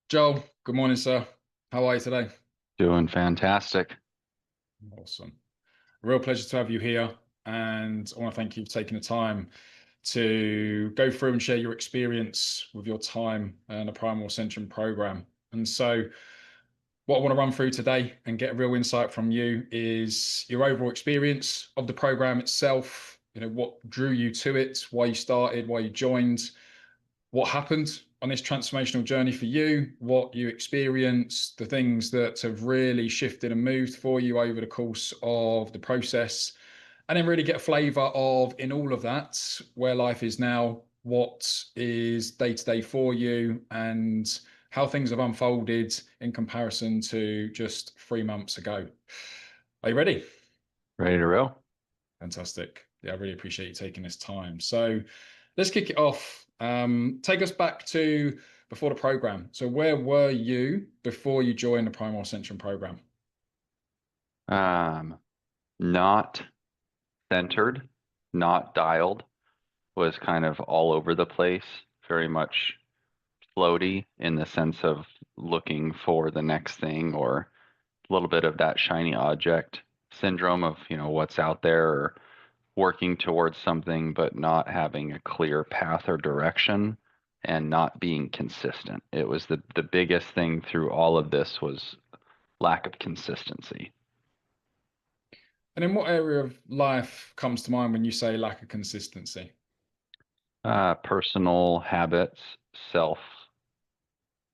Joel, good morning, sir. How are you today? Doing fantastic. Awesome. Real pleasure to have you here. And I want to thank you for taking the time to go through and share your experience with your time and the Primal Ascension program. And so, what I want to run through today and get a real insight from you is your overall experience of the program itself. What drew you to it, why you started, why you joined, what happened on this transformational journey for you, what you experienced, the things that have really shifted and moved for you over the course of the process, and then really get a flavor of, in all of that, where life is now, what is day to day for you, and how things have unfolded in comparison to just 3 months ago. Are you ready? Ready to roll? Fantastic. Yeah, I really appreciate you taking this time. So let's kick it off. Take us back to before the program. So where were you before you joined the Primal Ascension program? Um, Not centered, not dialed, was kind of all over the place, very much floaty in the sense of looking for the next thing or a little bit of that shiny object syndrome of, what's out there or working towards something but not having a clear path or direction and not being consistent. It was the biggest thing through all of this was lack of consistency. And in what area of life comes to mind when you say lack of consistency? Personal habits, self,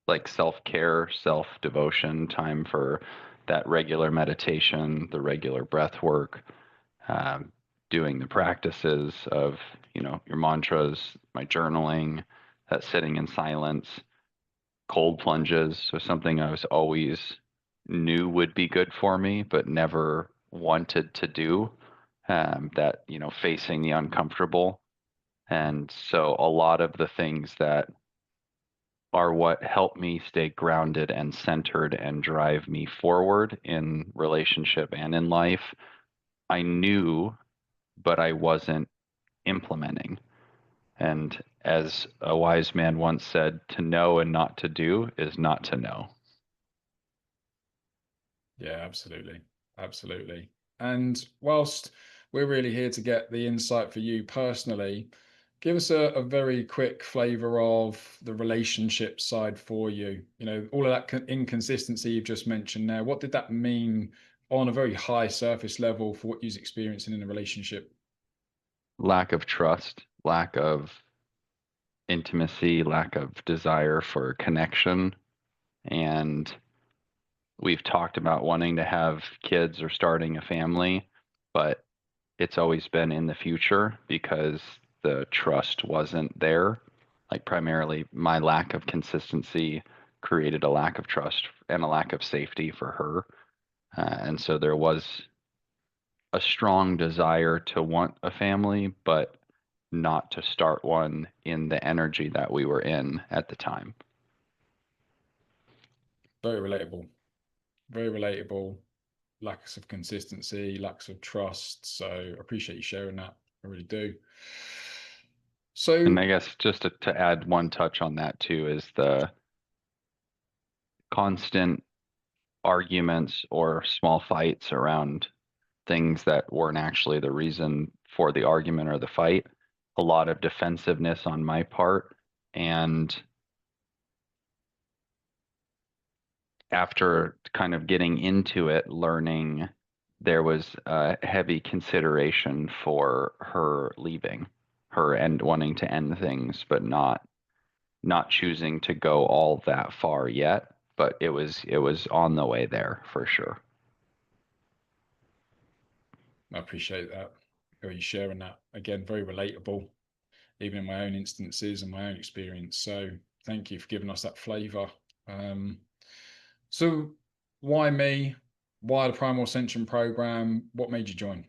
like self-care, self-devotion, time for that regular meditation, the regular breath work, doing the practices of, your mantras, my journaling, that sitting in silence, cold plunges. So something I was always knew would be good for me, but never wanted to do. That, facing the uncomfortable. And so a lot of the things that are what help me stay grounded and centered and drive me forward in relationship and in life, I knew, but I wasn't implementing. And as a wise man once said, to know and not to do is not to know. Yeah, absolutely. Absolutely. And whilst we're really here to get the insight for you personally, give us a very quick flavor of the relationship side for you. All of that inconsistency you've just mentioned there. What did that mean on a very high surface level for what you're experiencing in a relationship? Lack of trust, lack of intimacy, lack of desire for connection. And we've talked about wanting to have kids or starting a family, but it's always been in the future because the trust wasn't there. Like, primarily, my lack of consistency created a lack of trust and a lack of safety for her. And so there was a strong desire to want a family, but not to start one in the energy that we were in at the time. Very relatable. Very relatable. Lacks of consistency, lacks of trust. So I appreciate you sharing that. I really do. And So I guess just to add one touch on that too is the constant arguments or small fights around things that weren't actually the reason for the argument or the fight. A lot of defensiveness on my part. And after kind of getting into it, learning there was a heavy consideration for her leaving, her and wanting to end things, but not choosing to go all that far yet. But it was on the way there for sure. I appreciate that. You sharing that. Again, very relatable, even in my own instances and my own experience. So thank you for giving us that flavor. Um, so why me? Why the Primal Ascension program? What made you join?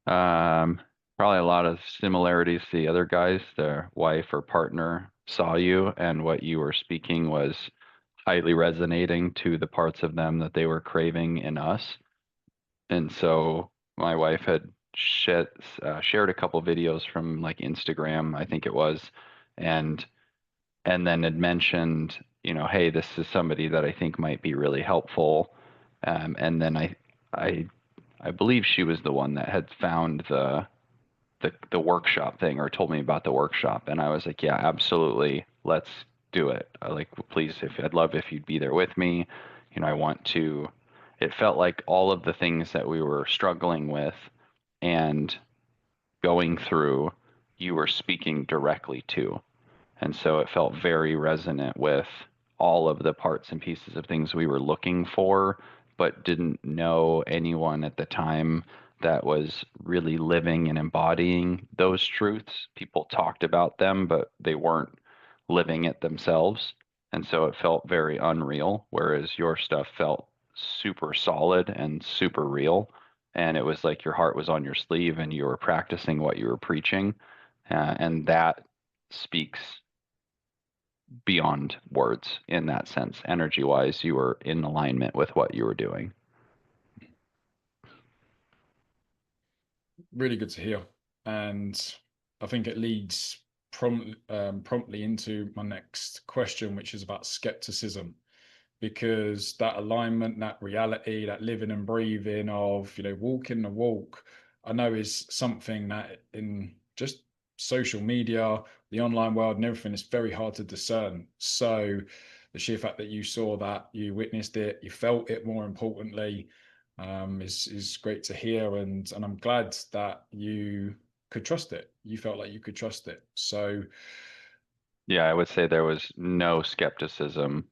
Um, Probably a lot of similarities to the other guys. Their wife or partner saw you, and what you were speaking was highly resonating to the parts of them that they were craving in us. And so my wife had shared a couple videos from like Instagram, I think it was, and and then had mentioned hey, this is somebody that I think might be really helpful. And then I, I believe she was the one that had found the workshop thing or told me about the workshop. And I was like, yeah, absolutely. Let's do it. Like, please, if I'd love if you'd be there with me. I want to, it felt like all of the things that we were struggling with and going through, you were speaking directly to. And so it felt very resonant with all of the parts and pieces of things we were looking for, but didn't know anyone at the time that was really living and embodying those truths. People talked about them, but they weren't living it themselves. And so it felt very unreal, whereas your stuff felt super solid and super real. And it was like your heart was on your sleeve and you were practicing what you were preaching. And that speaks beyond words in that sense. Energy wise, you were in alignment with what you were doing. Really good to hear. And I think it leads promptly into my next question, which is about skepticism, because that alignment, that reality, that living and breathing of, walking the walk, I know is something that in just social media, the online world and everything is very hard to discern. So the sheer fact that you saw that, you witnessed it, you felt it, more importantly, is great to hear, and I'm glad that you could trust it. You felt like you could trust it. So Yeah, I would say there was no skepticism.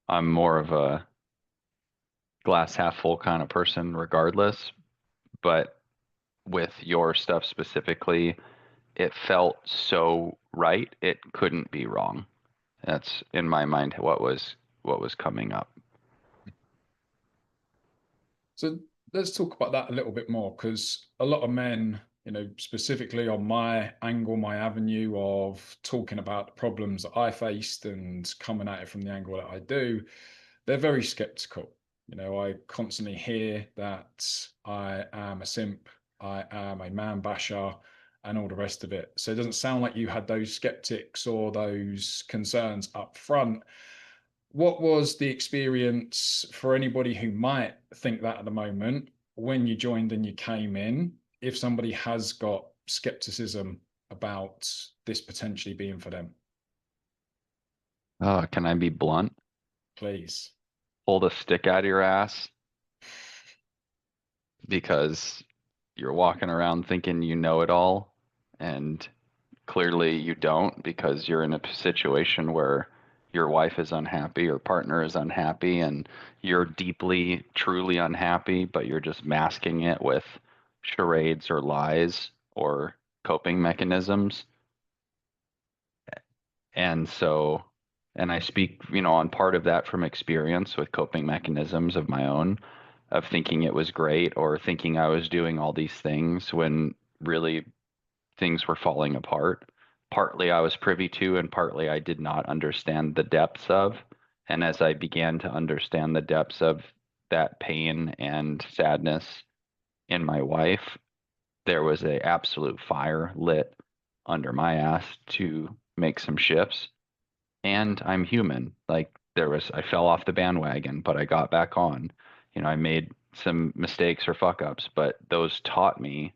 I'm more of a glass half full kind of person, regardless. But with your stuff specifically, it felt so right. It couldn't be wrong. That's in my mind what was coming up. So let's talk about that a little bit more, because a lot of men, specifically on my angle, my avenue of talking about the problems that I faced and coming at it from the angle that I do, they're very skeptical. I constantly hear that I am a simp, I am a man basher, and all the rest of it. So it doesn't sound like you had those skeptics or those concerns up front. What was the experience for anybody who might think that at the moment when you joined and you came in, if somebody has got skepticism about this potentially being for them? Oh, can I be blunt? Please. Pull the stick out of your ass because you're walking around thinking you know it all, and clearly you don't because you're in a situation where your wife is unhappy, your partner is unhappy, and you're deeply, truly unhappy, but you're just masking it with charades or lies or coping mechanisms. And so, and I speak, on part of that from experience with coping mechanisms of my own, of thinking it was great or thinking I was doing all these things when really things were falling apart. Partly I was privy to, and partly I did not understand the depths of. And as I began to understand the depths of that pain and sadness in my wife, there was a absolute fire lit under my ass to make some shifts. And I'm human. Like I fell off the bandwagon, but I got back on. I made some mistakes or fuck ups, but those taught me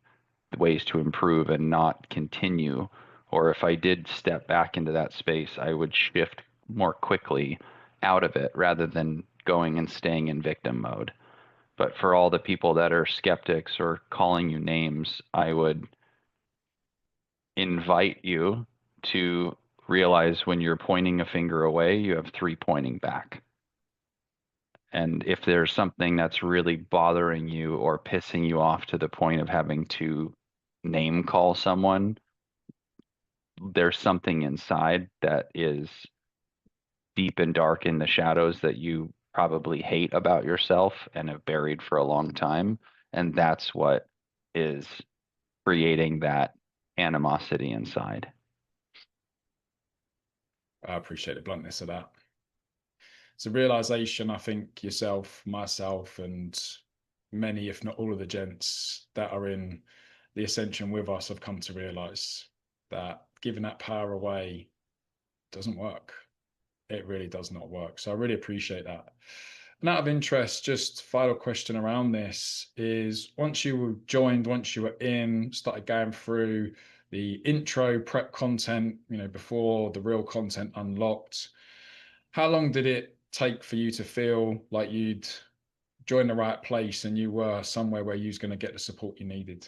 ways to improve and not continue. Or if I did step back into that space, I would shift more quickly out of it rather than going and staying in victim mode. But for all the people that are skeptics or calling you names, I would invite you to realize when you're pointing a finger away, you have three pointing back. And if there's something that's really bothering you or pissing you off to the point of having to name call someone, there's something inside that is deep and dark in the shadows that you probably hate about yourself and have buried for a long time. And that's what is creating that animosity inside. I appreciate the bluntness of that. It's a realization, I think yourself, myself, and many, if not all of the gents that are in the ascension with us have come to realize that giving that power away doesn't work. It really does not work. So I really appreciate that. And out of interest, just final question around this is, once you were joined, once you were in, started going through the intro prep content, before the real content unlocked, how long did it take for you to feel like you'd joined the right place and you were somewhere where you was going to get the support you needed?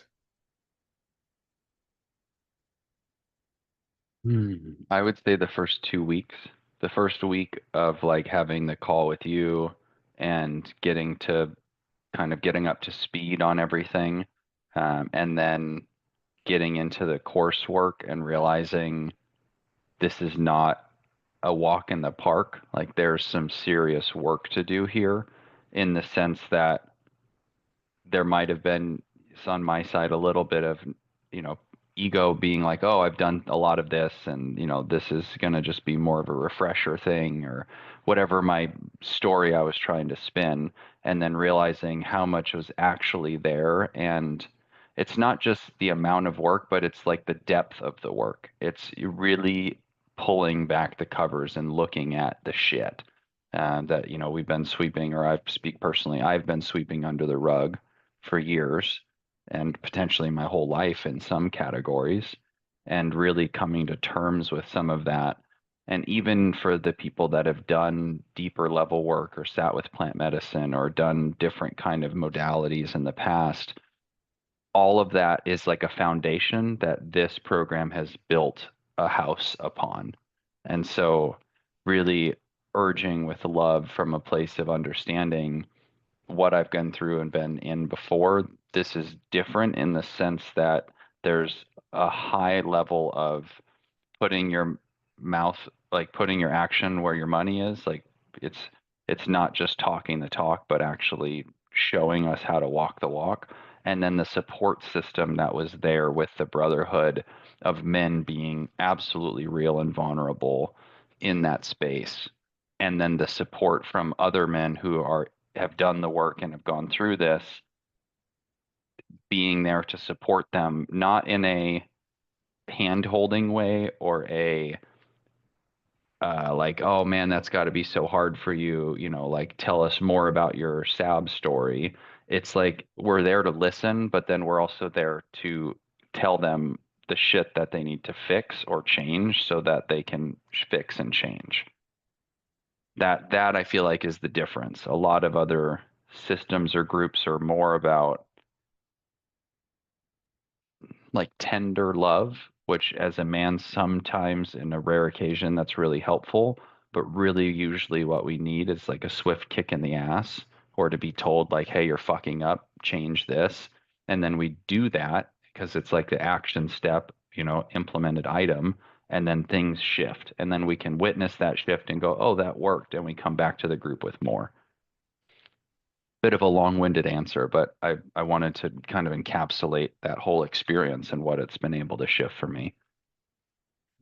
I would say the first 2 weeks. The first week of like having the call with you and getting to kind of getting up to speed on everything, and then getting into the coursework and realizing this is not a walk in the park. Like there's some serious work to do here, in the sense that there might have been on my side a little bit of, you know, ego being like, oh, I've done a lot of this, and this is going to just be more of a refresher thing, or whatever my story I was trying to spin, and then realizing how much was actually there. And it's not just the amount of work, but it's like the depth of the work. It's really pulling back the covers and looking at the shit that we've been sweeping, or I speak personally, I've been sweeping under the rug for years, and potentially my whole life in some categories, and really coming to terms with some of that. And even for the people that have done deeper level work or sat with plant medicine or done different kind of modalities in the past, all of that is like a foundation that this program has built a house upon. And so really urging with love from a place of understanding what I've gone through and been in before. This is different in the sense that there's a high level of putting your mouth, like putting your action where your money is. Like it's it's not just talking the talk, but actually showing us how to walk the walk. And then the support system that was there with the brotherhood of men being absolutely real and vulnerable in that space. And then the support from other men who have done the work and have gone through this, being there to support them, not in a hand holding way or a like, oh man, that's got to be so hard for you, like tell us more about your SAB story. It's like we're there to listen, but then we're also there to tell them the shit that they need to fix or change so that they can fix and change. That I feel like is the difference. A lot of other systems or groups are more about like tender love, which as a man, sometimes in a rare occasion, that's really helpful. But really, usually what we need is like a swift kick in the ass, or to be told, like, hey, you're fucking up, change this. And then we do that because it's like the action step, implemented item. And then things shift. And then we can witness that shift and go, oh, that worked. And we come back to the group with more. Bit of a long-winded answer, but I wanted to kind of encapsulate that whole experience and what it's been able to shift for me.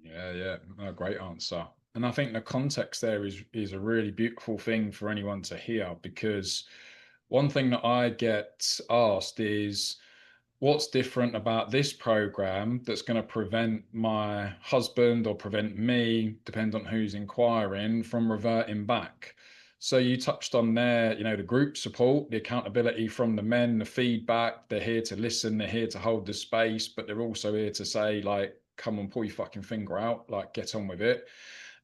Yeah, yeah, no, great answer. And I think the context there is a really beautiful thing for anyone to hear, because one thing that I get asked is, what's different about this program that's going to prevent my husband or prevent me, depend on who's inquiring, from reverting back? So you touched on there, the group support, the accountability from the men, the feedback. They're here to listen, they're here to hold the space, but they're also here to say, like, come on, pull your fucking finger out, like, get on with it.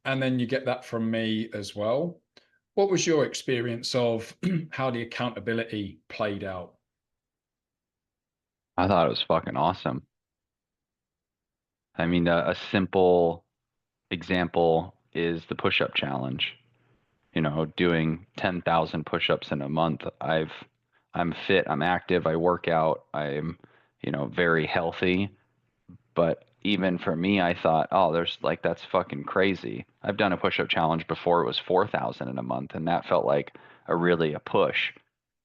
And then you get that from me as well. What was your experience of how the accountability played out? I thought it was fucking awesome. I mean, a simple example is the push-up challenge. Doing 10,000 push-ups in a month. I'm fit, I'm active, I work out, I'm, very healthy. But even for me, I thought, oh, there's like, that's fucking crazy. I've done a push-up challenge before. It was 4,000 in a month, and that felt like a push.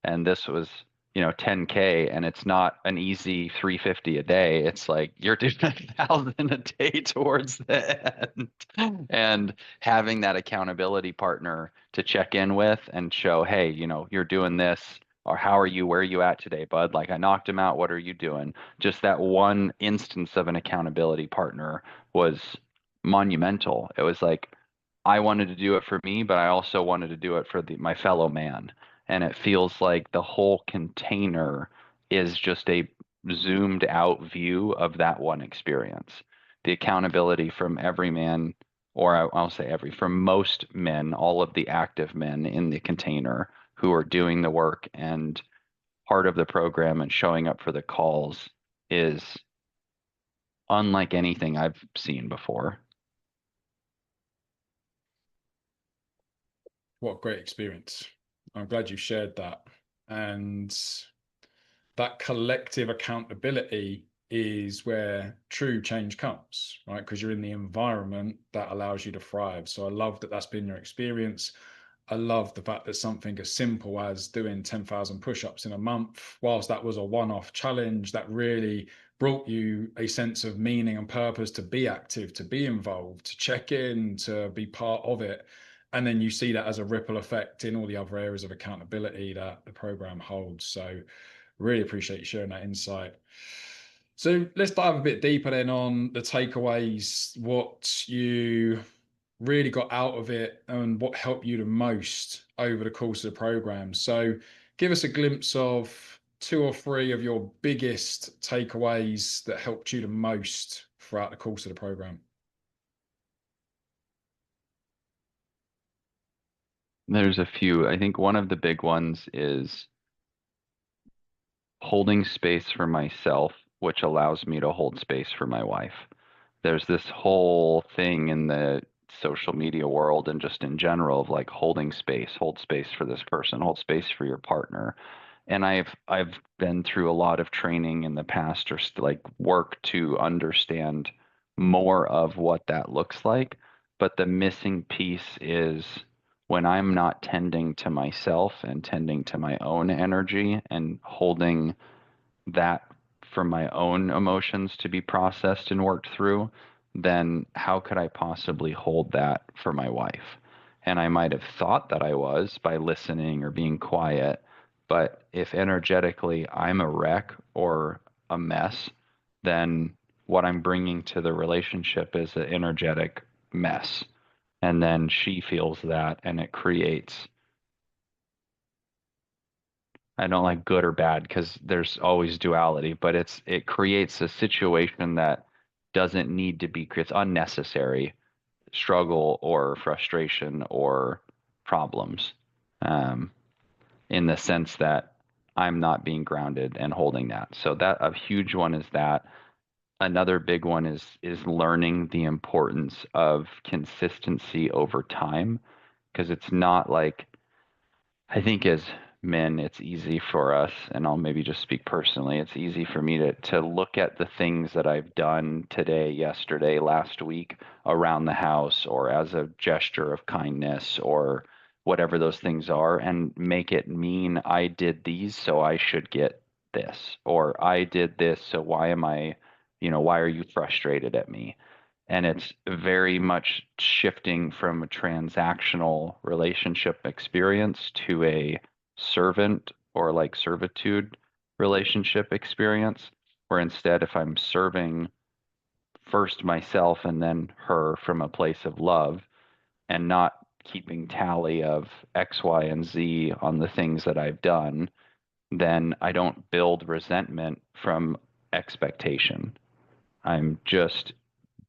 And this was, 10K, and it's not an easy 350 a day. It's like you're doing 1,000 a day towards the end. And having that accountability partner to check in with and show, hey, you're doing this, or how are you? Where are you at today, bud? Like I knocked him out. What are you doing? Just that one instance of an accountability partner was monumental. It was like, I wanted to do it for me, but I also wanted to do it for my fellow man. And it feels like the whole container is just a zoomed out view of that one experience. The accountability from every man, or I'll say from most men, all of the active men in the container who are doing the work and part of the program and showing up for the calls is unlike anything I've seen before. What a great experience. I'm glad you shared that. And that collective accountability is where true change comes, right? Because you're in the environment that allows you to thrive. So I love that that's been your experience. I love the fact that something as simple as doing 10,000 push-ups in a month, whilst that was a one-off challenge, that really brought you a sense of meaning and purpose to be active, to be involved, to check in, to be part of it. And then you see that as a ripple effect in all the other areas of accountability that the program holds. So really appreciate you sharing that insight. So let's dive a bit deeper then on the takeaways, what you really got out of it and what helped you the most over the course of the program. So give us a glimpse of 2 or 3 of your biggest takeaways that helped you the most throughout the course of the program. There's a few. I think one of the big ones is holding space for myself, which allows me to hold space for my wife. There's this whole thing in the social media world and just in general of like holding space, hold space for this person, hold space for your partner. And I've been through a lot of training in the past or like work to understand more of what that looks like. But the missing piece is when I'm not tending to myself and tending to my own energy and holding that for my own emotions to be processed and worked through, then how could I possibly hold that for my wife? And I might have thought that I was by listening or being quiet, but if energetically I'm a wreck or a mess, then what I'm bringing to the relationship is an energetic mess. And then she feels that, and it creates, I don't like good or bad because there's always duality, but it creates a situation that doesn't need to be, it's unnecessary struggle or frustration or problems, um, in the sense that I'm not being grounded and holding that. So that a huge one is that. Another big one is learning the importance of consistency over time, because it's not like, I think as men, it's easy for us, and I'll maybe just speak personally, it's easy for me to look at the things that I've done today, yesterday, last week around the house, or as a gesture of kindness, or whatever those things are, and make it mean I did these, so I should get this, or I did this, so why am I, why are you frustrated at me? And it's very much shifting from a transactional relationship experience to a servant or like servitude relationship experience, where instead, if I'm serving first myself and then her from a place of love and not keeping tally of X, Y, and Z on the things that I've done, then I don't build resentment from expectation. I'm just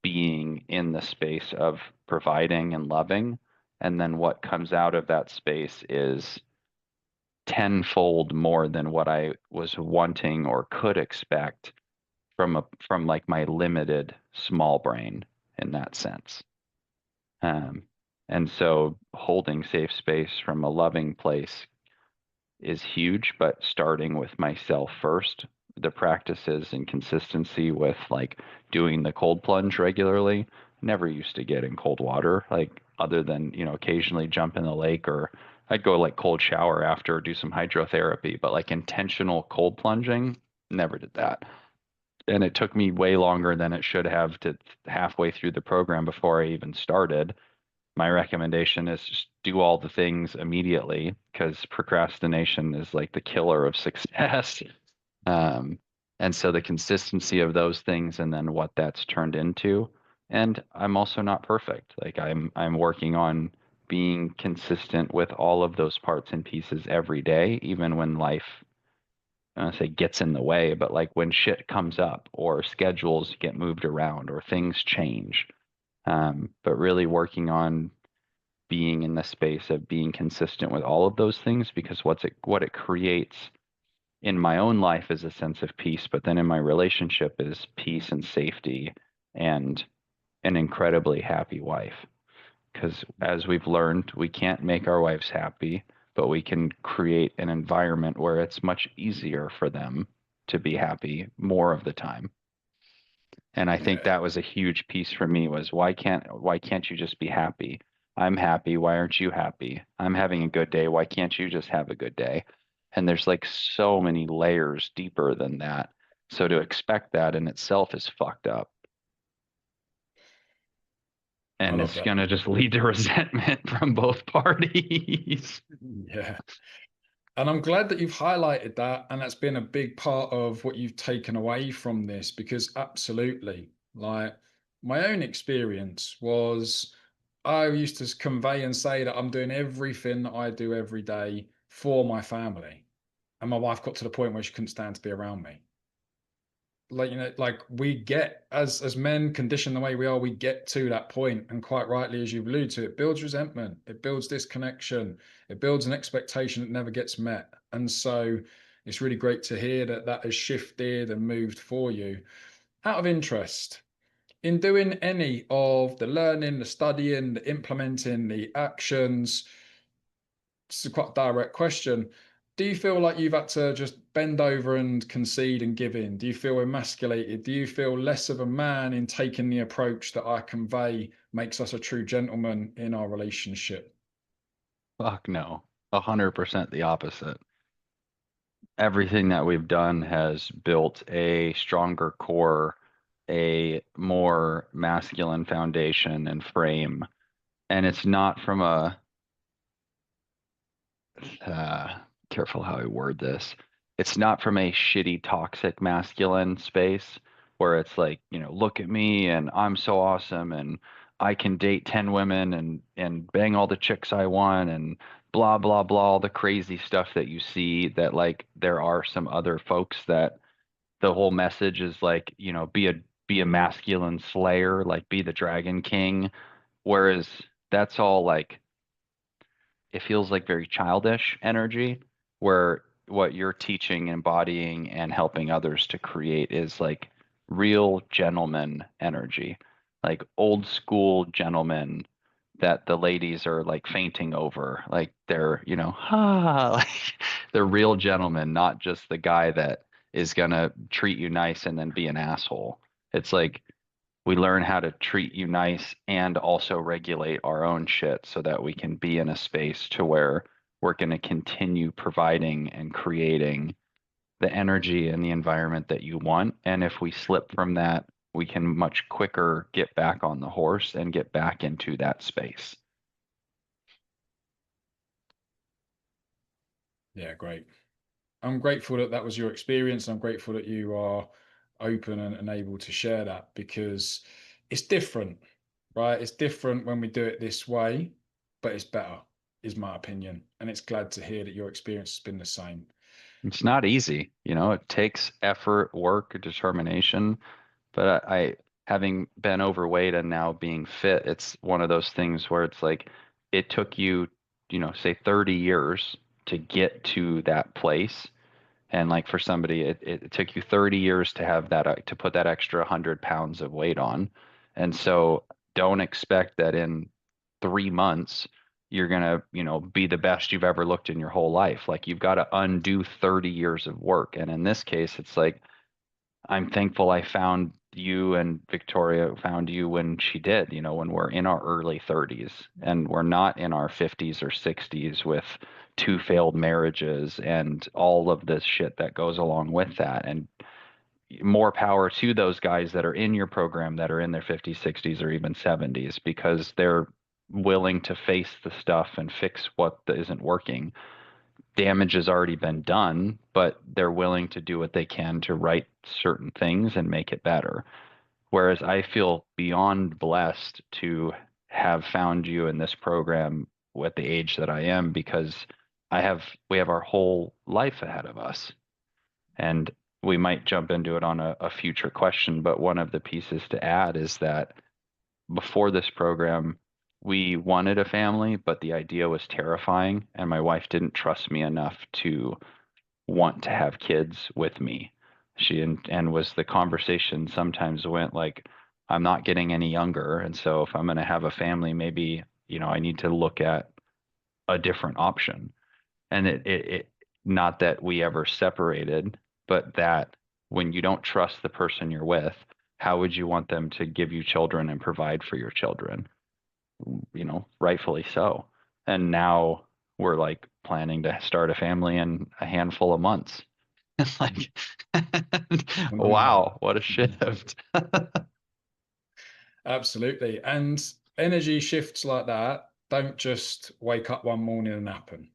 being in the space of providing and loving. And then what comes out of that space is tenfold more than what I was wanting or could expect from like my limited small brain in that sense. Um, and so holding safe space from a loving place is huge, but starting with myself first, the practices and consistency with like doing the cold plunge regularly. Never used to get in cold water, like other than, occasionally jump in the lake, or I'd go like cold shower after, do some hydrotherapy, but like intentional cold plunging, never did that. And it took me way longer than it should have to halfway through the program before I even started. My recommendation is just do all the things immediately, because procrastination is like the killer of success. Um, and so the consistency of those things and then what that's turned into And I'm also not perfect. Like I'm working on being consistent with all of those parts and pieces every day, even when life, I don't say gets in the way, but like when shit comes up or schedules get moved around or things change. But really working on being in the space of being consistent with all of those things, because what it creates in my own life is a sense of peace, but then in my relationship is peace and safety and an incredibly happy wife. Because as we've learned, we can't make our wives happy, but we can create an environment where it's much easier for them to be happy more of the time. And I think Yeah, that was a huge piece for me was why can't you just be happy? I'm happy. Why aren't you happy? I'm having a good day. Why can't you just have a good day? And there's like so many layers deeper than that. So to expect that in itself is fucked up. I And love it's that. going to just lead to resentment from both parties. Yeah. And I'm glad that you've highlighted that. And that's been a big part of what you've taken away from this, because absolutely, like my own experience was I used to convey and say that I'm doing everything that I do every day for my family. And my wife got to the point where she couldn't stand to be around me. Like, like we get as men conditioned the way we are, we get to that point, and quite rightly, as you've alluded to, it builds resentment, it builds disconnection, it builds an expectation that never gets met. And so it's really great to hear that that has shifted and moved for you. Out of interest, in doing any of the learning, the studying, the implementing, the actions, it's a quite direct question. Do you feel like you've had to just bend over and concede and give in? Do you feel emasculated? Do you feel less of a man in taking the approach that I convey makes us a true gentleman in our relationship? Fuck no. 100% the opposite. Everything that we've done has built a stronger core, a more masculine foundation and frame. And it's not from a uh, careful how I word this. It's not from a shitty, toxic masculine space where it's like, look at me and I'm so awesome and I can date 10 women and bang all the chicks I want and blah blah blah, all the crazy stuff that you see that like there are some other folks that the whole message is like, be a masculine slayer, like be the dragon king, whereas that's all like it feels like very childish energy where what you're teaching, embodying, and helping others to create is like real gentleman energy, like old school gentlemen that the ladies are like fainting over. Like they're, like they're real gentlemen, not just the guy that is gonna treat you nice and then be an asshole. It's like we learn how to treat you nice and also regulate our own shit so that we can be in a space to where we're going to continue providing and creating the energy and the environment that you want. And if we slip from that, we can much quicker get back on the horse and get back into that space. Yeah, great. I'm grateful that that was your experience. I'm grateful that you are open and able to share that, because it's different, right? It's different when we do it this way, but it's better, is my opinion. And it's glad to hear that your experience has been the same. It's not easy, it takes effort, work, determination. But having been overweight and now being fit, it's one of those things where it's like it took you, say 30 years to get to that place. And like for somebody, it took you 30 years to have that, to put that extra 100 pounds of weight on. And so don't expect that in 3 months, you're gonna, be the best you've ever looked in your whole life. Like you've got to undo 30 years of work. And in this case, it's like, I'm thankful I found you and Victoria found you when she did, when we're in our early 30s and we're not in our 50s or 60s with two failed marriages and all of this shit that goes along with that. And more power to those guys that are in your program that are in their 50s, 60s, or even 70s because they're willing to face the stuff and fix what isn't working. Damage has already been done, but they're willing to do what they can to right certain things and make it better. Whereas I feel beyond blessed to have found you in this program at the age that I am, because we have our whole life ahead of us. And we might jump into it on a future question, but one of the pieces to add is that before this program, we wanted a family, but the idea was terrifying, and my wife didn't trust me enough to want to have kids with me. And was the conversation sometimes went like, I'm not getting any younger, and so if I'm going to have a family, maybe, I need to look at a different option. And it not that we ever separated, but that when you don't trust the person you're with, how would you want them to give you children and provide for your children? Rightfully so. And now we're like planning to start a family in a handful of months. It's like, Phenomenal. wow, what a shift. Absolutely. And energy shifts like that don't just wake up one morning and happen.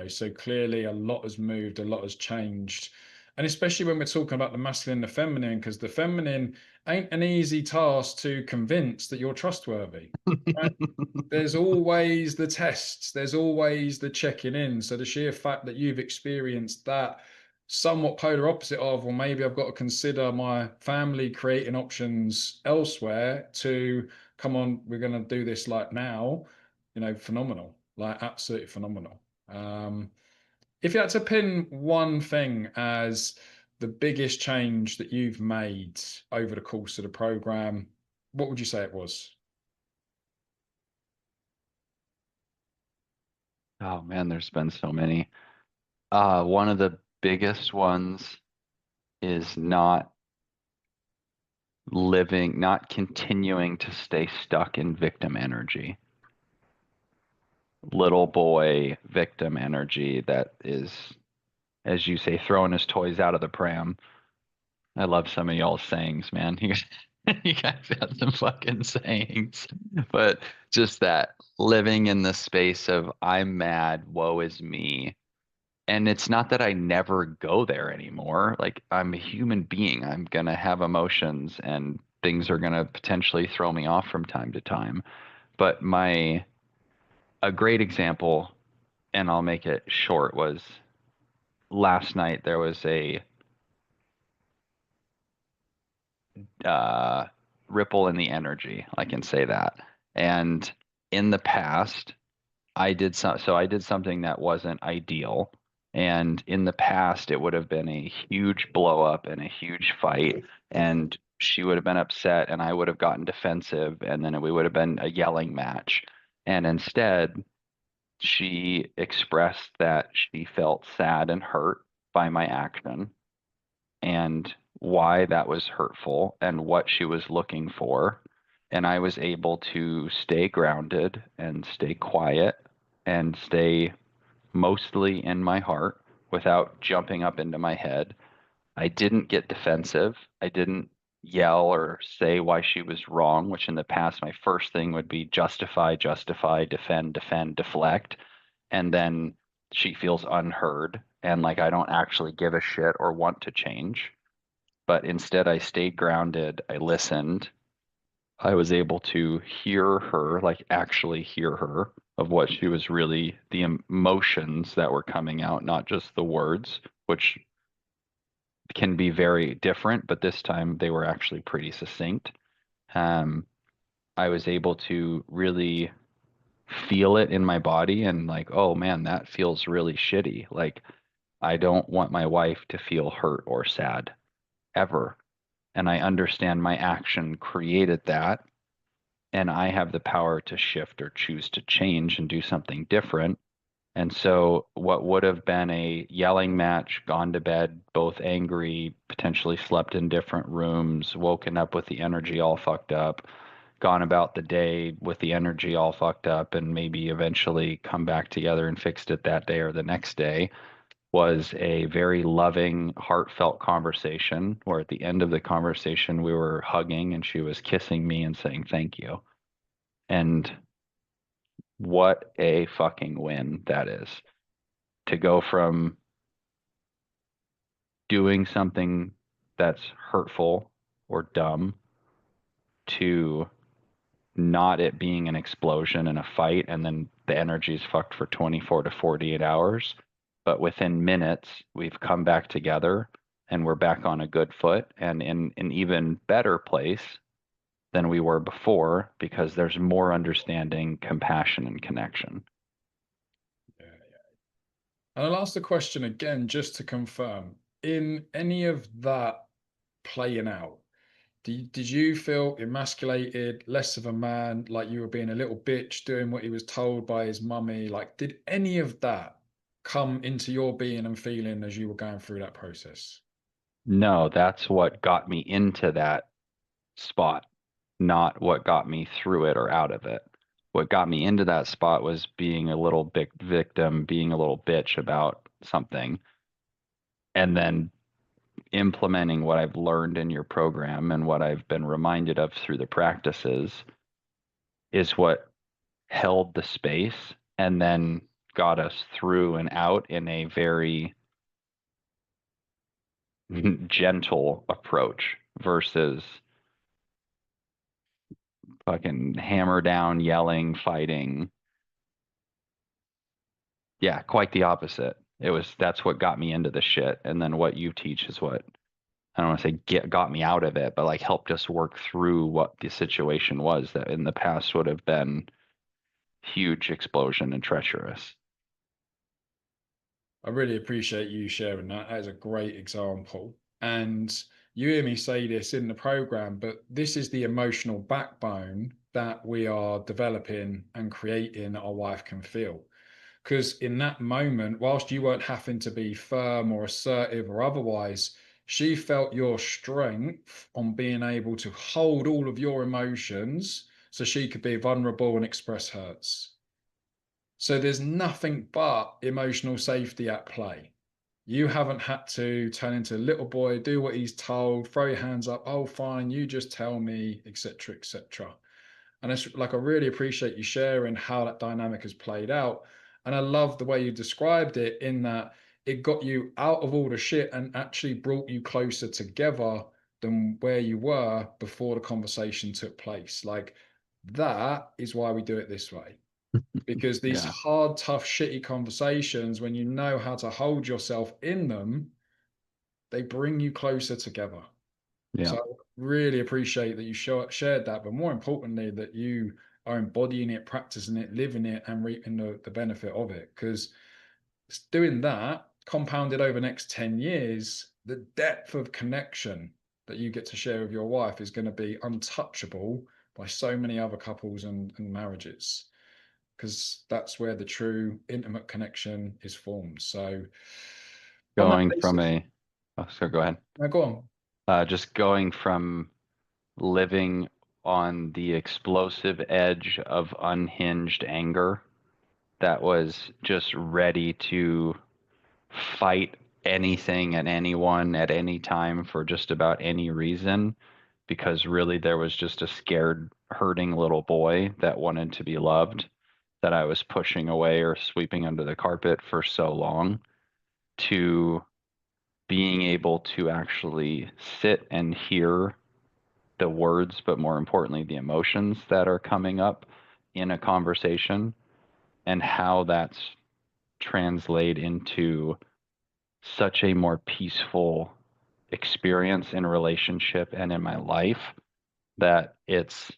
So clearly a lot has moved, a lot has changed. And especially when we're talking about the masculine and the feminine, because the feminine ain't an easy task to convince that you're trustworthy. Right? There's always the tests, there's always the checking in. So the sheer fact that you've experienced that somewhat polar opposite of, well, maybe I've got to consider my family creating options elsewhere to come on, we're going to do this like now, phenomenal, like absolutely phenomenal. Um, if you had to pin one thing as the biggest change that you've made over the course of the program, what would you say it was? Oh man, there's been so many. One of the biggest ones is not continuing to stay stuck in victim energy. Little boy victim energy that is, as you say, throwing his toys out of the pram. I love some of y'all's sayings, man. You guys got some fucking sayings. But just that living in the space of I'm mad, woe is me. And it's not that I never go there anymore. Like I'm a human being. I'm gonna have emotions and things are gonna potentially throw me off from time to time. But a great example, and I'll make it short, was last night there was a uh, ripple in the energy. I can say that. And in the past, I did something that wasn't ideal. And in the past, it would have been a huge blow up and a huge fight. And she would have been upset, and I would have gotten defensive, and then we would have been a yelling match. And instead, she expressed that she felt sad and hurt by my action, and why that was hurtful and what she was looking for. And I was able to stay grounded and stay quiet and stay mostly in my heart without jumping up into my head. I didn't get defensive. I didn't yell or say why she was wrong, which in the past, my first thing would be justify, justify, defend, defend, deflect. And then she feels unheard and like I don't actually give a shit or want to change. But instead, I stayed grounded. I listened. I was able to hear her, like actually hear her of what she was really, the emotions that were coming out, not just the words, which can be very different, but this time they were actually pretty succinct. Um, I was able to really feel it in my body and like, oh man, that feels really shitty. Like, I don't want my wife to feel hurt or sad ever. And I understand my action created that, and I have the power to shift or choose to change and do something different. And so, what would have been a yelling match, gone to bed both angry, potentially slept in different rooms, woken up with the energy all fucked up, gone about the day with the energy all fucked up, and maybe eventually come back together and fixed it that day or the next day, was a very loving, heartfelt conversation where at the end of the conversation, we were hugging and she was kissing me and saying thank you. And what a fucking win that is, to go from doing something that's hurtful or dumb to not it being an explosion and a fight, and then the energy is fucked for 24 to 48 hours. But within minutes, we've come back together and we're back on a good foot and in an even better place than we were before because there's more understanding, compassion, and connection. Yeah, yeah. And I'll ask the question again, just to confirm, in any of that playing out, did you feel emasculated, less of a man, like you were being a little bitch, doing what he was told by his mummy? Like, did any of that come into your being and feeling as you were going through that process? No, that's what got me into that spot, not what got me through it or out of it. What got me into that spot was being a little bit victim, being a little bitch about something, and then implementing what I've learned in your program and what I've been reminded of through the practices is what held the space and then got us through and out in a very gentle approach versus fucking hammer down, yelling, fighting. Yeah, quite the opposite. That's what got me into the shit. And then what you teach is what I don't want to say got me out of it, but like helped us work through what the situation was that in the past would have been huge explosion and treacherous. I really appreciate you sharing that. That is a great example. And you hear me say this in the program, but this is the emotional backbone that we are developing and creating that our wife can feel. Because in that moment, whilst you weren't having to be firm or assertive or otherwise, she felt your strength on being able to hold all of your emotions so she could be vulnerable and express hers. So there's nothing but emotional safety at play. You haven't had to turn into a little boy, do what he's told, throw your hands up, oh, fine, you just tell me, etc., etc. And it's like, I really appreciate you sharing how that dynamic has played out. And I love the way you described it in that it got you out of all the shit and actually brought you closer together than where you were before the conversation took place. Like, that is why we do it this way, because these Yeah. hard, tough, shitty conversations, when you know how to hold yourself in them, they bring you closer together. Yeah. So I really appreciate that you shared that, but more importantly, that you are embodying it, practicing it, living it, and reaping the benefit of it. Because doing that, compounded over the next 10 years, the depth of connection that you get to share with your wife is going to be untouchable by so many other couples and marriages, because that's where the true intimate connection is formed. So, on that Going from basis, a, oh, so go ahead. now go on. Just going from living on the explosive edge of unhinged anger that was just ready to fight anything and anyone at any time for just about any reason because really there was just a scared, hurting little boy that wanted to be loved that I was pushing away or sweeping under the carpet for so long to being able to actually sit and hear the words, but more importantly, the emotions that are coming up in a conversation and how that's translate into such a more peaceful experience in relationship and in my life that it's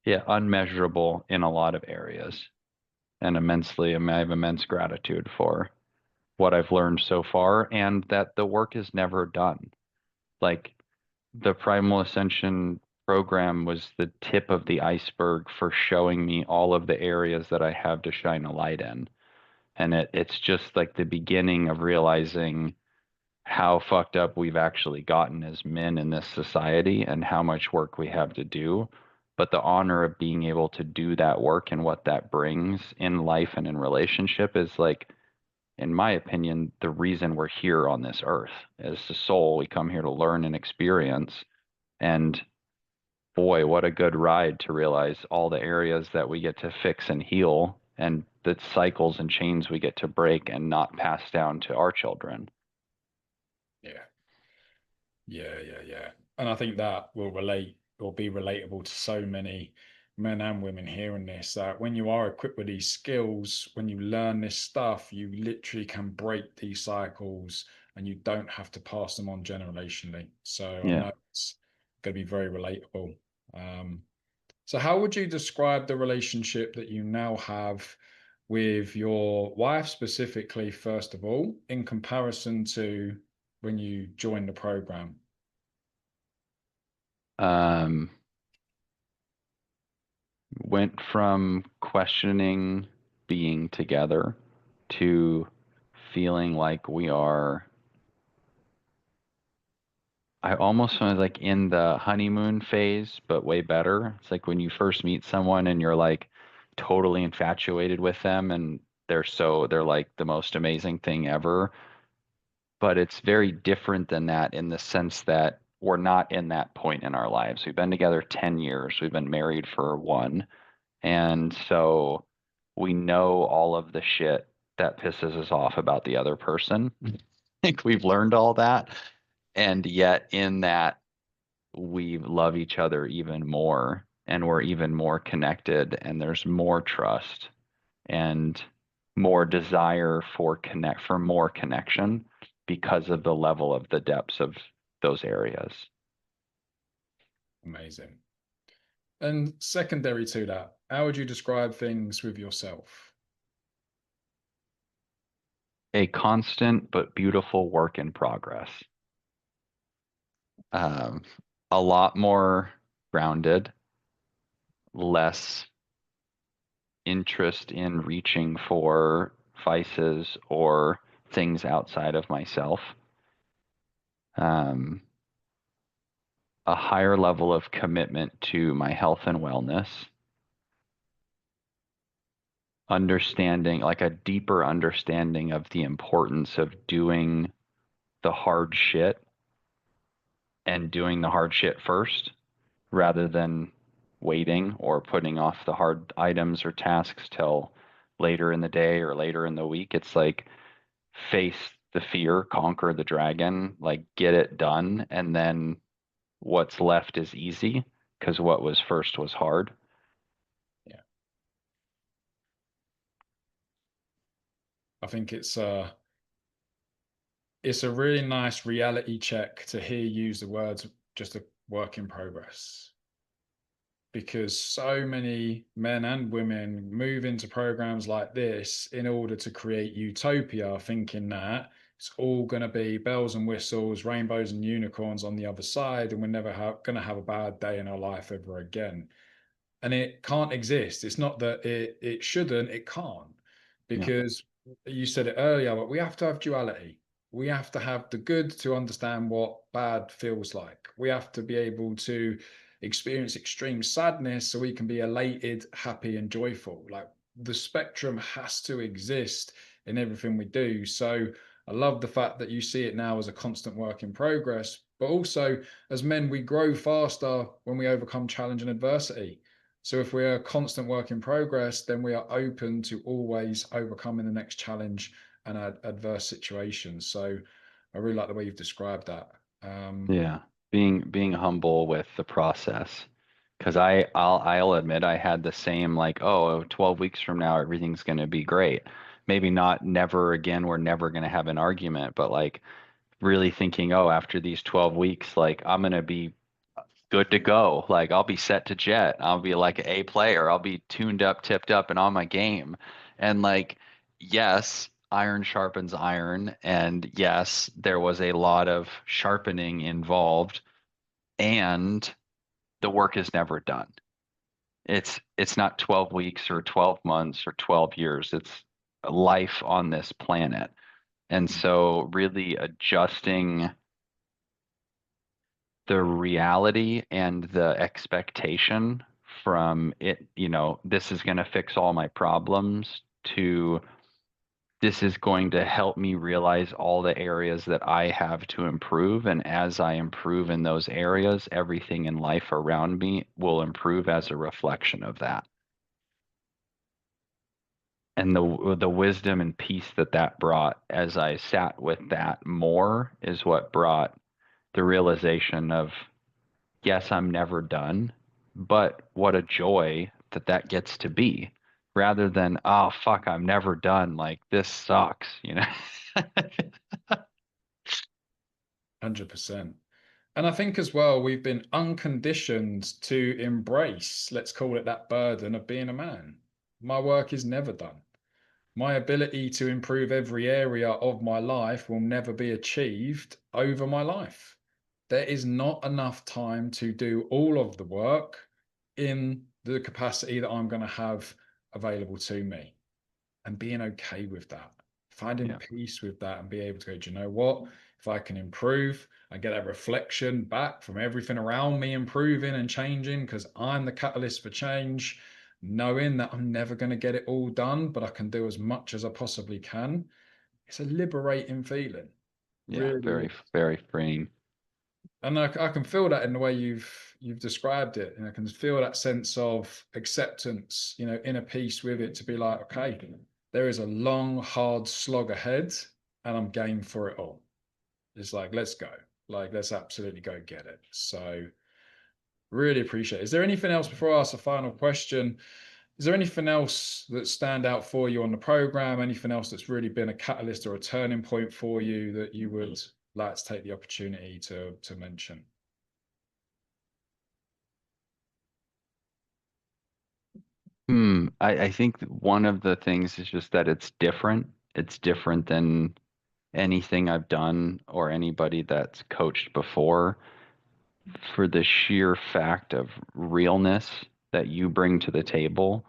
yeah unmeasurable in a lot of areas and immensely I have immense gratitude for what I've learned so far and that the work is never done. Like the Primal Ascension program was the tip of the iceberg for showing me all of the areas that I have to shine a light in. And it's just like the beginning of realizing how fucked up we've actually gotten as men in this society and how much work we have to do. But the honor of being able to do that work and what that brings in life and in relationship is like, in my opinion, the reason we're here on this earth. As a soul, we come here to learn and experience. And boy, what a good ride to realize all the areas that we get to fix and heal and the cycles and chains we get to break and not pass down to our children. Yeah. Yeah, yeah, yeah. And I think that will relate will be relatable to so many men and women hearing this, that when you are equipped with these skills, when you learn this stuff, you literally can break these cycles and you don't have to pass them on generationally. So I Yeah. know it's going to be very relatable. Um, so how would you describe the relationship that you now have with your wife specifically, first of all, in comparison to when you joined the program? Um, went from questioning being together to feeling like we are, I almost was like in the honeymoon phase, but way better. It's like when you first meet someone and you're like totally infatuated with them and they're like the most amazing thing ever. But it's very different than that in the sense that we're not in that point in our lives. We've been together 10 years. We've been married for one. And so we know all of the shit that pisses us off about the other person. I think we've learned all that. And yet, in that, we love each other even more and we're even more connected, and there's more trust and more desire for more connection because of the level of the depths of those areas. Amazing. And secondary to that, how would you describe things with yourself? A constant but beautiful work in progress. Um, a lot more grounded, less interest in reaching for vices or things outside of myself. Um, a higher level of commitment to my health and wellness, understanding, like a deeper understanding of the importance of doing the hard shit and doing the hard shit first rather than waiting or putting off the hard items or tasks till later in the day or later in the week. It's like face the fear, conquer the dragon, like get it done, and then what's left is easy because what was first was hard. Yeah, I think it's a really nice reality check to hear you use the words just a work in progress, because so many men and women move into programs like this in order to create utopia, thinking that it's all going to be bells and whistles, rainbows and unicorns on the other side, and we're never going to have a bad day in our life ever again. And it can't exist. It's not that it shouldn't, it can't, Yeah. because you said it earlier, but we have to have duality. We have to have the good to understand what bad feels like. We have to be able to experience extreme sadness so we can be elated, happy, and joyful. Like, the spectrum has to exist in everything we do. So I love the fact that you see it now as a constant work in progress, but also as men, we grow faster when we overcome challenge and adversity. So if we're a constant work in progress, then we are open to always overcoming the next challenge and adverse situations. So I really like the way you've described that. Yeah. Being humble with the process. Because I'll admit I had the same like, oh, 12 weeks from now everything's gonna be great. Maybe not never again, we're never gonna have an argument, but like really thinking, oh, after these 12 weeks, like I'm gonna be good to go. Like I'll be set to jet. I'll be like an A player. I'll be tuned up, tipped up, and on my game. And like, yes, iron sharpens iron. And yes, there was a lot of sharpening involved, and the work is never done. It's not 12 weeks or 12 months or 12 years. It's life on this planet. And so really adjusting the reality and the expectation from it, this is going to fix all my problems to this is going to help me realize all the areas that I have to improve. And as I improve in those areas, everything in life around me will improve as a reflection of that. And the wisdom and peace that that brought as I sat with that more is what brought the realization of yes, I'm never done, but what a joy that that gets to be rather than, oh, fuck, I'm never done. Like this sucks, you know? 100%. And I think as well, we've been unconditioned to embrace, let's call it that burden of being a man. My work is never done. My ability to improve every area of my life will never be achieved over my life. There is not enough time to do all of the work in the capacity that I'm going to have available to me, and being okay with that, finding Yeah. peace with that, and be able to go, do you know what? If I can improve, I get that reflection back from everything around me improving and changing because I'm the catalyst for change, knowing that I'm never going to get it all done, but I can do as much as I possibly can. It's a liberating feeling, Yeah. really. Very, very freeing. And I can feel that in the way you've described it, and I can feel that sense of acceptance, inner peace with it, to be like, okay, there is a long, hard slog ahead, and I'm game for it all. It's like, let's go, like let's absolutely go get it. So really appreciate it. Is there anything else before I ask a final question? Is there anything else that stand out for you on the program? Anything else that's really been a catalyst or a turning point for you that you would like to take the opportunity to mention? I think one of the things is just that it's different. It's different than anything I've done or anybody that's coached before for the sheer fact of realness that you bring to the table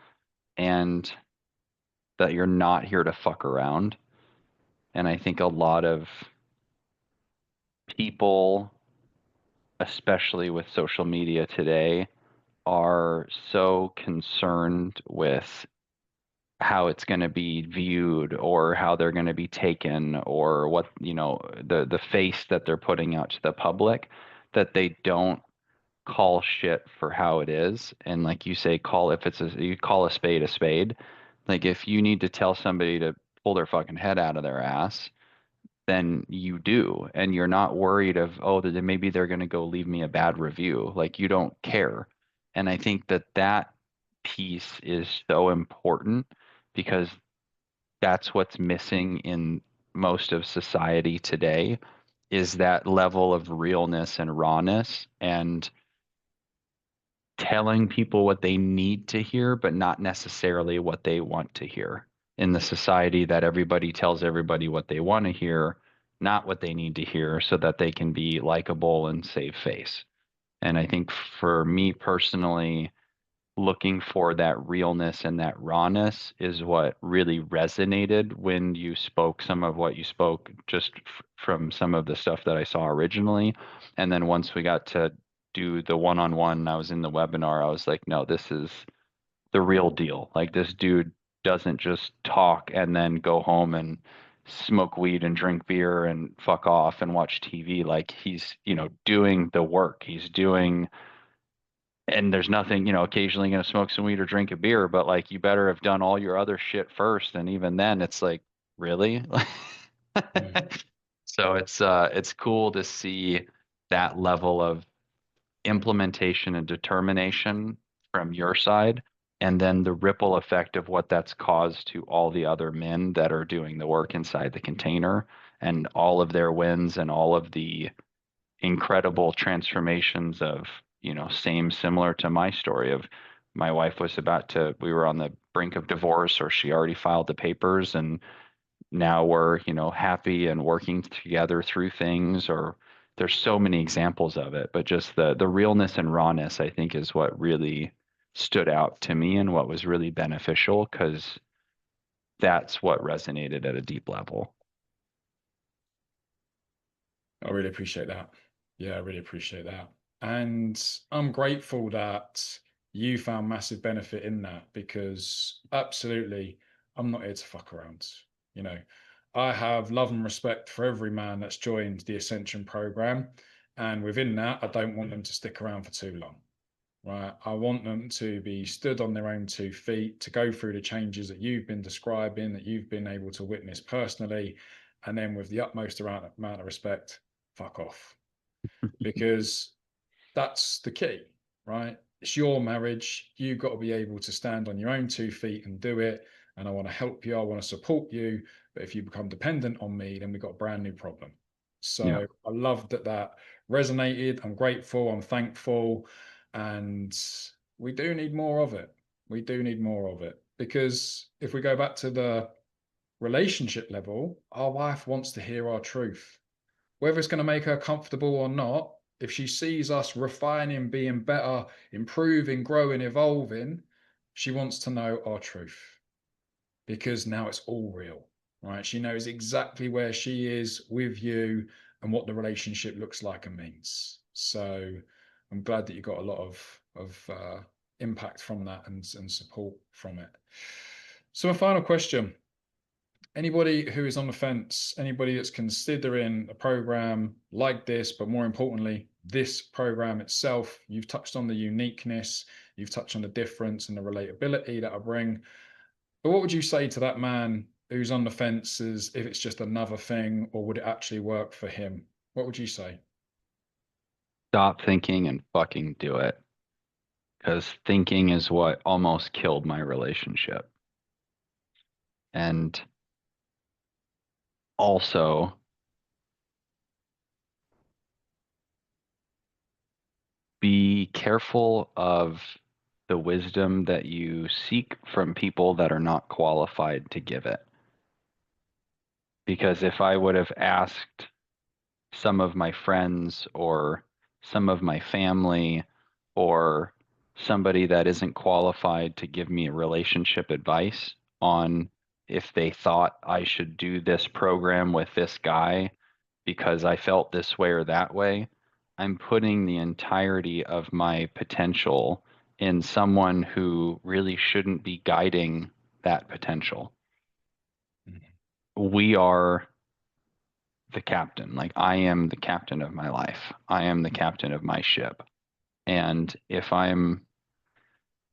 and that you're not here to fuck around. And I think a lot of people, especially with social media today, are so concerned with how it's going to be viewed or how they're going to be taken or what, the face that they're putting out to the public that they don't call shit for how it is. And like you say, you call a spade a spade. Like if you need to tell somebody to pull their fucking head out of their ass, then you do. And you're not worried of, oh, that maybe they're going to go leave me a bad review. Like you don't care. And I think that that piece is so important because that's what's missing in most of society today is that level of realness and rawness and telling people what they need to hear, but not necessarily what they want to hear. In the society that everybody tells everybody what they want to hear, not what they need to hear, so that they can be likable and save face. And I think for me personally, looking for that realness and that rawness is what really resonated when you spoke some of what you spoke just from some of the stuff that I saw originally. And then once we got to do the one-on-one, I was in the webinar, I was like, no, this is the real deal. Like this dude doesn't just talk and then go home and smoke weed and drink beer and fuck off and watch TV. Like he's, doing the work. He's doing and there's nothing, occasionally going to smoke some weed or drink a beer, but like you better have done all your other shit first. And even then, it's like, really? Yeah. So it's cool to see that level of implementation and determination from your side, and then the ripple effect of what that's caused to all the other men that are doing the work inside the container and all of their wins and all of the incredible transformations of, same similar to my story of my wife was we were on the brink of divorce or she already filed the papers and now we're, happy and working together through things or there's so many examples of it, but just the realness and rawness, I think, is what really stood out to me and what was really beneficial because that's what resonated at a deep level. I really appreciate that. Yeah, I really appreciate that. And I'm grateful that you found massive benefit in that because absolutely, I'm not here to fuck around. You know, I have love and respect for every man that's joined the Ascension program. And within that, I don't want them to stick around for too long, right? I want them to be stood on their own 2 feet, to go through the changes that you've been describing, that you've been able to witness personally, and then with the utmost amount of respect, fuck off. Because That's the key, right? It's your marriage. You've got to be able to stand on your own 2 feet and do it. And I want to help you. I want to support you. But if you become dependent on me, then we've got a brand new problem. Yeah. So I love that that resonated. I'm grateful. I'm thankful. And we do need more of it. We do need more of it. Because if we go back to the relationship level, our wife wants to hear our truth. Whether it's going to make her comfortable or not, if she sees us refining, being better, improving, growing, evolving, she wants to know our truth because now it's all real, right? She knows exactly where she is with you and what the relationship looks like and means. So I'm glad that you got a lot of impact from that and support from it. So, a final question: anybody who is on the fence, anybody that's considering a program like this, but more importantly, this program itself, you've touched on the uniqueness, you've touched on the difference and the relatability that I bring. But what would you say to that man who's on the fence as if it's just another thing, or would it actually work for him? What would you say? Stop thinking and fucking do it. Because thinking is what almost killed my relationship. And also, be careful of the wisdom that you seek from people that are not qualified to give it. Because if I would have asked some of my friends or some of my family or somebody that isn't qualified to give me relationship advice on if they thought I should do this program with this guy because I felt this way or that way, I'm putting the entirety of my potential in someone who really shouldn't be guiding that potential. We are the captain. Like I am the captain of my life. I am the captain of my ship. And if I'm,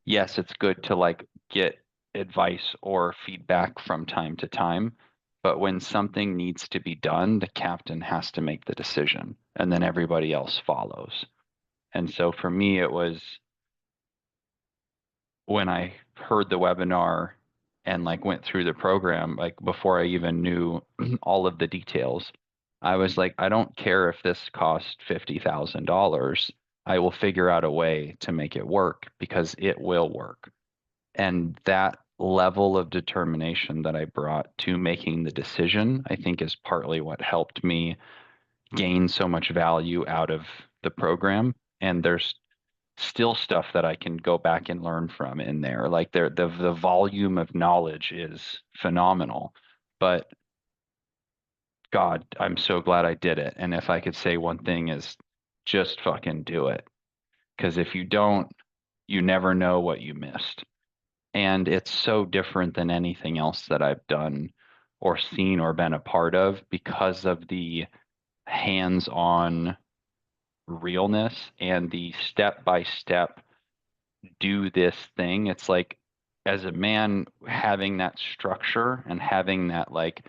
yes, it's good to like get advice or feedback from time to time, but when something needs to be done, the captain has to make the decision and then everybody else follows. And so for me, it was when I heard the webinar and like went through the program, like before I even knew all of the details, I was like, I don't care if this costs $50,000. I will figure out a way to make it work because it will work. And that level of determination that I brought to making the decision, I think is partly what helped me gain so much value out of the program. And there's still stuff that I can go back and learn from in there. Like the volume of knowledge is phenomenal. But God, I'm so glad I did it. And if I could say one thing is just fucking do it. Because if you don't, you never know what you missed. And it's so different than anything else that I've done or seen or been a part of because of the hands-on realness and the step-by-step do this thing. It's like as a man having that structure and having that like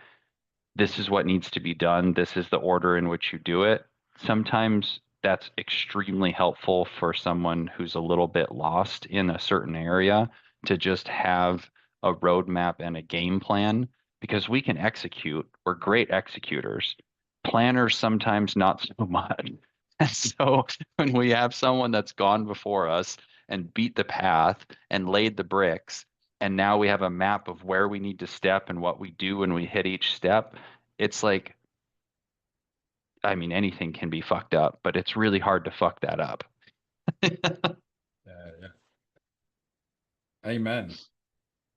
this is what needs to be done, this is the order in which you do it. Sometimes that's extremely helpful for someone who's a little bit lost in a certain area to just have a roadmap and a game plan because we can execute. We're great executors. Planners sometimes not so much. And so when we have someone that's gone before us and beat the path and laid the bricks, and now we have a map of where we need to step and what we do when we hit each step, it's like, I mean, anything can be fucked up, but it's really hard to fuck that up. Yeah. Amen.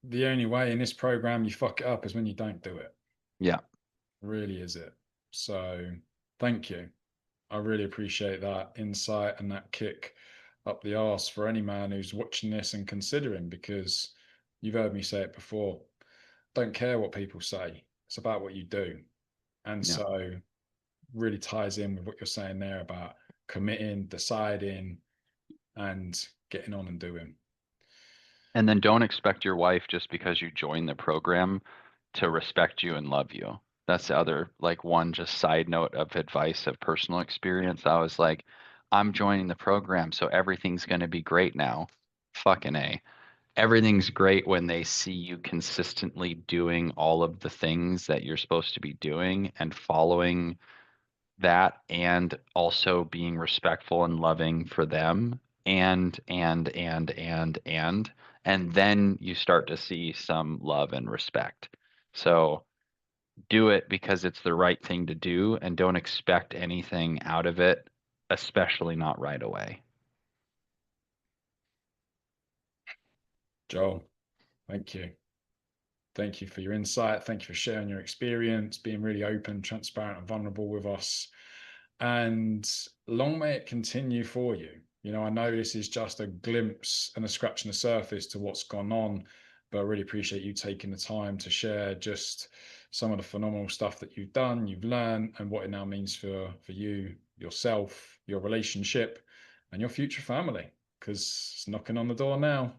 The only way in this program you fuck it up is when you don't do it. Yeah. Really is it. So thank you. I really appreciate that insight and that kick up the arse for any man who's watching this and considering, because you've heard me say it before. Don't care what people say. It's about what you do. And Yeah. so really ties in with what you're saying there about committing, deciding, and getting on and doing. And then don't expect your wife just because you join the program to respect you and love you. That's the other, like, one just side note of advice of personal experience. I was like, I'm joining the program, so everything's going to be great now. Fucking A. Everything's great when they see you consistently doing all of the things that you're supposed to be doing and following that, and also being respectful and loving for them, and then you start to see some love and respect. So do it because it's the right thing to do, and don't expect anything out of it, especially not right away. Joel, thank you. Thank you for your insight. Thank you for sharing your experience, being really open, transparent, and vulnerable with us. And long may it continue for you. You know, I know this is just a glimpse and a scratch on the surface to what's gone on, but I really appreciate you taking the time to share just some of the phenomenal stuff that you've done, you've learned, and what it now means for you, yourself, your relationship, and your future family, because it's knocking on the door now.